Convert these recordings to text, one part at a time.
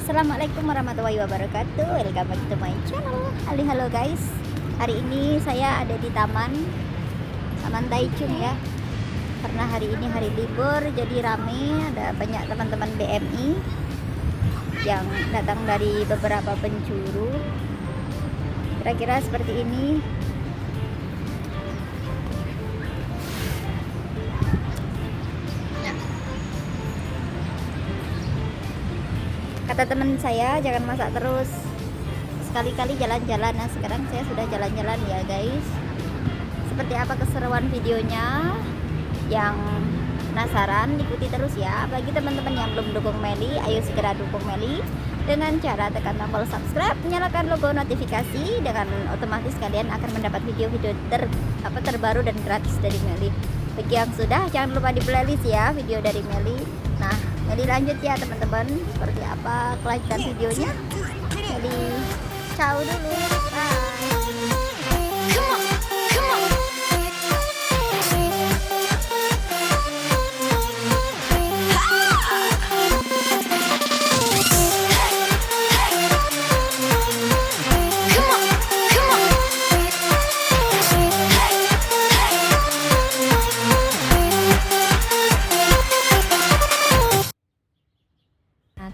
Assalamualaikum warahmatullahi wabarakatuh. Welcome back to my channel. Halo guys. Hari ini saya ada di Taman Taichung ya. Karena hari ini hari libur jadi rame, ada banyak teman-teman BMI yang datang dari beberapa penjuru. Kira-kira seperti ini. Kata teman saya, jangan masak terus, sekali-kali jalan-jalan. Nah sekarang saya sudah jalan-jalan ya guys. Seperti apa keseruan videonya? Yang penasaran ikuti terus ya. Bagi teman-teman yang belum dukung Meli, ayo segera dukung Meli dengan cara tekan tombol subscribe, nyalakan logo notifikasi, dengan otomatis kalian akan mendapat video-video terbaru dan gratis dari Meli. Bagi yang sudah, jangan lupa di playlist ya video dari Meli. Nah, Meli lanjut ya teman-teman, seperti apa kelanjutan videonya. Meli ciao dulu, bye.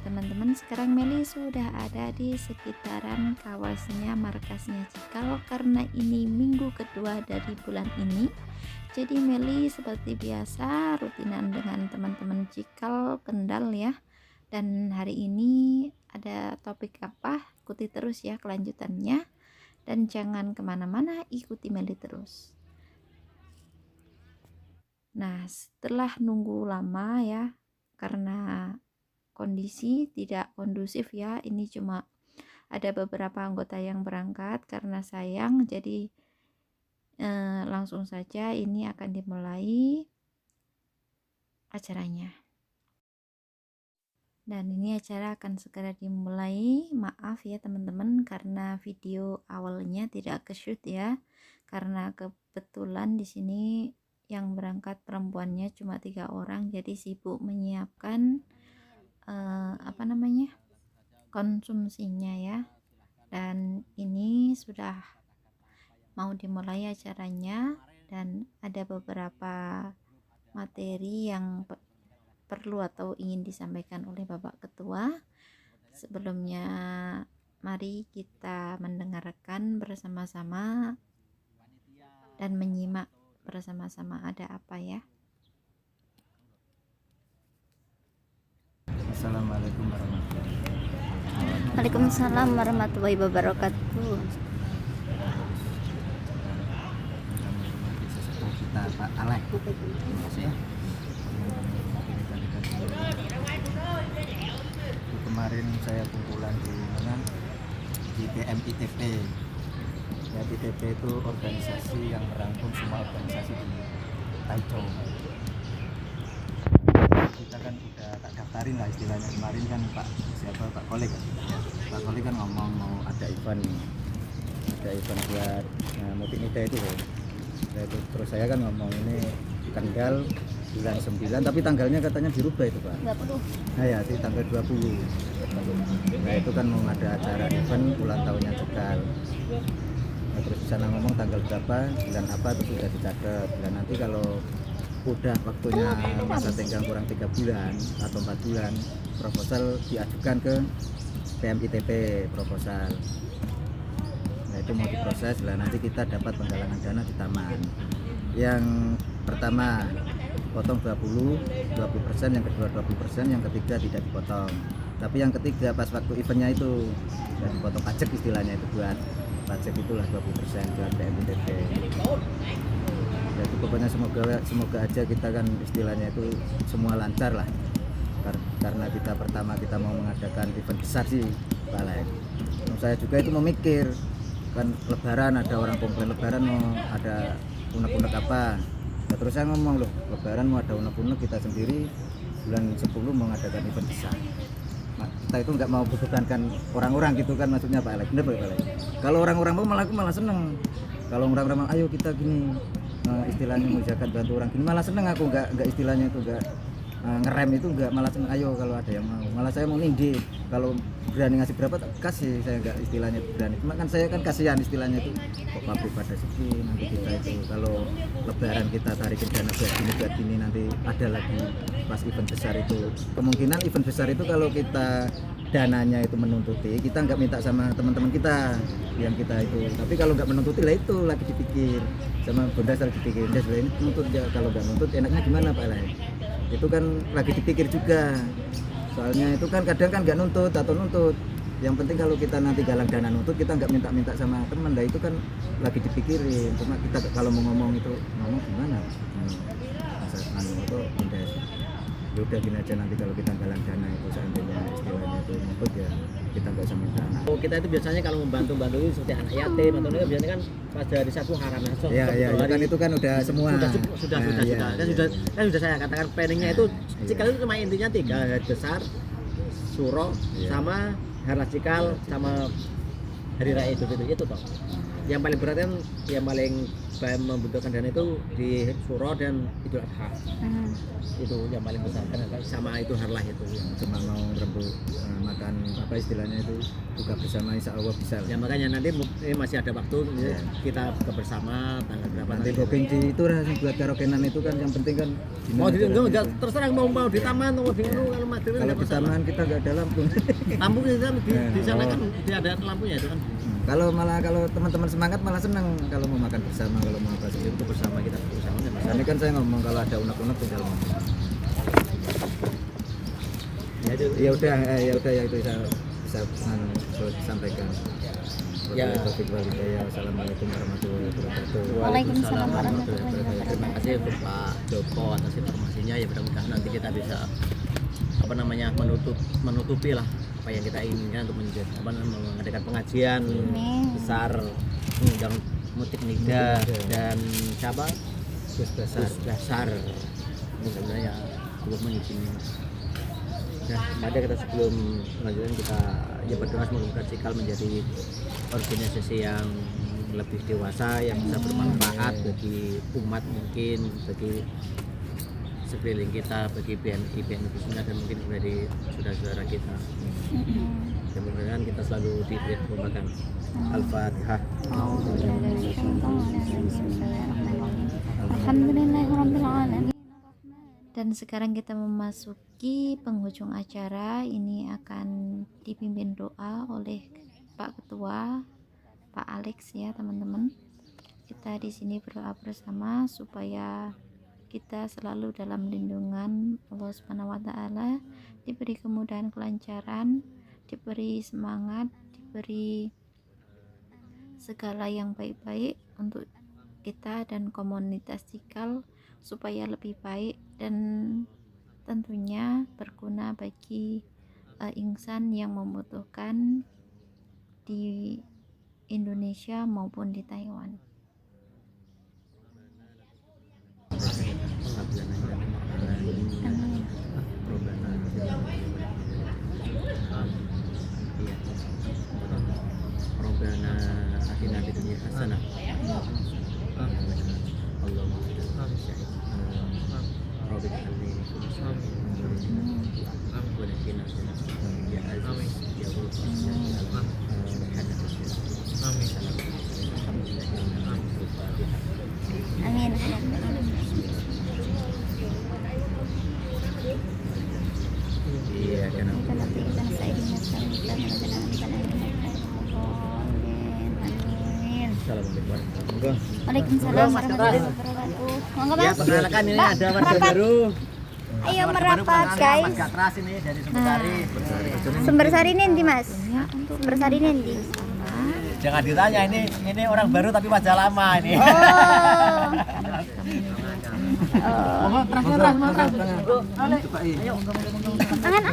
Teman-teman, sekarang Meli sudah ada di sekitaran kawasannya markasnya Cikal. Karena ini minggu kedua dari bulan ini, jadi Meli seperti biasa rutinan dengan teman-teman Cikal Kendal ya. Dan hari ini ada topik apa, ikuti terus ya kelanjutannya, dan jangan kemana-mana, ikuti Meli terus. Nah, setelah nunggu lama ya, karena kondisi tidak kondusif ya, ini cuma ada beberapa anggota yang berangkat karena sayang, jadi langsung saja ini akan dimulai acaranya. Dan ini acara akan segera dimulai. Maaf ya teman-teman karena video awalnya tidak ke shoot ya, karena kebetulan di sini yang berangkat perempuannya cuma 3 orang, jadi sibuk menyiapkan konsumsinya ya. Dan ini sudah mau dimulai acaranya, dan ada beberapa materi yang perlu atau ingin disampaikan oleh Bapak Ketua. Sebelumnya mari kita mendengarkan bersama-sama dan menyimak bersama-sama ada apa ya. Assalamualaikum warahmatullahi wabarakatuh. Waalaikumsalam warahmatullahi wabarakatuh. Kita Pak Alek. Ya. Kemarin saya kumpulan di mana? Di BMITP. Ya, BMITP itu organisasi yang merangkum semua organisasi di Taichung. Kita kan udah tak daftarin lah istilahnya. Kemarin kan Pak Kolik kan? Pak Kolik kan ngomong mau ada event buat multimedia itu kan. Terus saya kan ngomong ini Kendal bulan 9, tapi tanggalnya katanya dirubah itu Pak. 20. Nah ya, di tanggal 20. Nah itu kan mau ada acara event ulang tahunnya Cikal. Nah, terus di sana ngomong tanggal berapa, bulan apa, terus sudah dicatat. Dan nanti kalau udah waktunya masa tenggang kurang 3 bulan atau 4 bulan, proposal diajukan ke PMITP proposal. Nah itu mau diproses lah, nanti kita dapat penggalangan dana di taman. Yang pertama potong 20%, yang kedua 20%, yang ketiga tidak dipotong. Tapi yang ketiga pas waktu eventnya itu ya dipotong pajak istilahnya, itu buat pajak itulah 20% buat PMITP. Jadi pokoknya semoga aja kita kan istilahnya itu semua lancar lah, karena kita pertama kita mau mengadakan event besar sih Pak Alek. Saya juga itu memikir kan lebaran, ada orang komplain lebaran mau ada unek-unek apa. Nah, terus saya ngomong loh, lebaran mau ada unek-unek, kita sendiri bulan 10 mau mengadakan event besar. Kita itu nggak mau bebankan orang-orang gitu kan, maksudnya Pak Alek. Bener Pak Alek. Kalau orang-orang mau malah seneng. Kalau orang-orang ayo kita gini, istilahnya mau zakat bantu orang gini, malah seneng aku, nggak istilahnya itu nggak ngerem itu, nggak, malah seneng ayo kalau ada yang mau. Malah saya mau nindih, kalau berani ngasih berapa tak kasih, saya nggak istilahnya berani, cuma kan saya kan kasihan istilahnya itu, kok pabrik pada sepi, nanti kita itu kalau lebaran kita tarikin dana buat ini nanti ada lagi pas event besar itu, kemungkinan event besar itu kalau kita dananya itu menuntuti, kita nggak minta sama teman-teman kita yang kita itu, tapi kalau nggak menuntuti lah itu lagi dipikir sama Bunda, lagi dipikir udah ini nuntut ya, kalau nggak nuntut enaknya gimana Pak Lai, itu kan lagi dipikir juga, soalnya itu kan kadang kan nggak nuntut atau nuntut, yang penting kalau kita nanti galang dana nuntut kita nggak minta-minta sama teman, dah itu kan lagi dipikirin, cuma kita kalau mau ngomong itu ngomong gimana masa itu Bunda ya udah gini aja, nanti kalau kita galang dana itu seandainya istilahnya itu nuntut ya kita nggak usah minta. Oh, kita itu biasanya kalau membantu itu seperti anak yatim atau itu biasanya kan pas dari satu haram ya kan itu kan udah semua sudah kan sudah saya katakan planningnya itu cikal itu cuma intinya 3 hari besar, suro sama harlah cikal sama hari raya Idul Fitri itu toh. Yang paling berat kan yang paling membutuhkan dana itu di suro dan Idul Adha. Itu yang paling besar kan sama itu harlah itu cuma mau rebut makan apa istilahnya itu buka bersama, insya Allah bisa ya, makanya nanti masih ada waktu kita buka bersama tanggal berapa nanti booking di itu rasanya buat karaokean itu kan yang penting kan mau di enggak terserah mau di taman mau di kalau Madrid kalau di taman kita nggak ada lampu kita di sana kan tidak ada lampunya itu kan. Kalau teman-teman semangat malah senang kalau mau makan bersama, kalau mau apa itu bersama kita bersama ya Mas. Ini kan saya ngomong kalau ada unek-unek tinggal ngomong. Ya udah ya itu bisa sampaikan. Ya. Assalamualaikum warahmatullahi wabarakatuh. Waalaikumsalam warahmatullahi wabarakatuh. Terima kasih untuk Pak Joko atas informasinya, ya mudah-mudahan nanti kita bisa menutupi lah apa yang kita inginkan untuk mengadakan pengajian besar, mengundang Mutik Nida dan siapa Gus Besar mudah-mudahan ya Allah mengizinkan. Nah, ada kita sebelum melanjutkan kita ya berdoa semoga Cikal menjadi organisasi yang lebih dewasa, yang bisa bermanfaat bagi umat, mungkin bagi sekeliling kita, bagi BNI khususnya, dan mungkin dari saudara-saudara kita. Mudah-mudahan kita selalu diberi kebaikan. Al-Fatihah. Alhamdulillahirrahmanirrahim. Dan sekarang kita memasuki penghujung acara. Ini akan dipimpin doa oleh Pak Ketua, Pak Alex ya teman-teman. Kita di sini berdoa bersama supaya kita selalu dalam lindungan Allah Subhanahu wa taala, diberi kemudahan, kelancaran, diberi semangat, diberi segala yang baik-baik untuk kita dan komunitas Cikal supaya lebih baik dan tentunya berguna bagi insan yang membutuhkan di Indonesia maupun di Taiwan. Robbana atina fid dunya hasanah. Allahumma Rabbik alni wa nakina ya aziz ya ghafur Amin. Iya kan. Waalaikumsalam warahmatullahi wabarakatuh. Monggo Ya, Mas. perkenalkan ini ada warga Merapat. baru. Ayo merapat guys. Gatras ini dari Sumbersari. Sumbersari nanti Mas. Sumbersari nanti. Jangan ditanya ini orang baru tapi wajah lama ini. Oh. Tangan ah.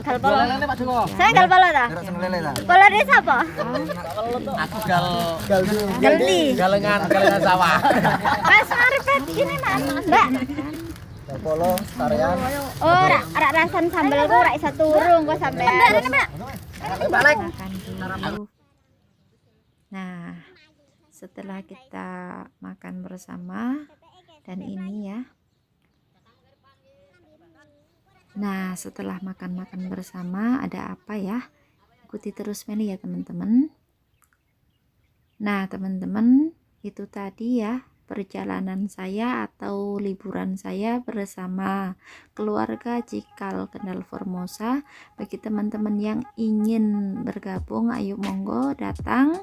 Galpolo. Saya galpolo ta? Galpolo dia siapa? Aku Galdi. galengan sawah. Mas ngarepet gini Mas. Mbak. Galpolo tarian. Oh, rak rasan sambel ku rak isa turung kok sampean. Balik. Nah, setelah kita makan bersama dan ini ya Nah, setelah makan-makan bersama ada apa ya? Ikuti terus Meli ya teman-teman. Nah, teman-teman, itu tadi ya perjalanan saya atau liburan saya bersama keluarga Cikal Kendal Formosa. Bagi teman-teman yang ingin bergabung, ayo monggo datang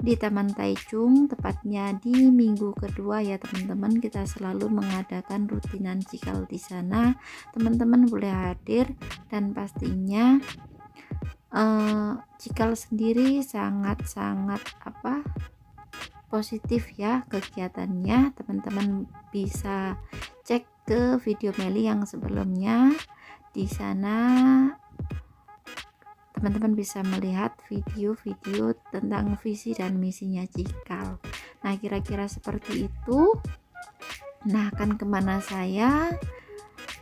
di Taman Taichung, tepatnya di minggu kedua ya teman-teman. Kita selalu mengadakan rutinan cikal di sana. Teman-teman boleh hadir, dan pastinya cikal sendiri sangat-sangat positif ya kegiatannya. Teman-teman bisa cek ke video Meli yang sebelumnya. Di sana teman-teman bisa melihat video-video tentang visi dan misinya Cikal. Nah, kira-kira seperti itu. Nah, akan kemana saya?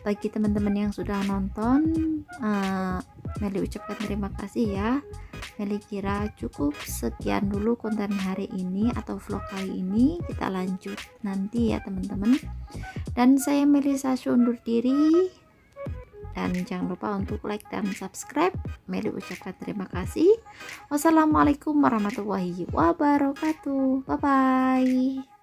Bagi teman-teman yang sudah nonton, Meli ucapkan terima kasih ya. Meli kira cukup sekian dulu konten hari ini atau vlog kali ini. Kita lanjut nanti ya teman-teman. Dan saya Melisa undur diri. Dan jangan lupa untuk like dan subscribe. Meli ucapkan terima kasih. Wassalamualaikum warahmatullahi wabarakatuh. Bye bye.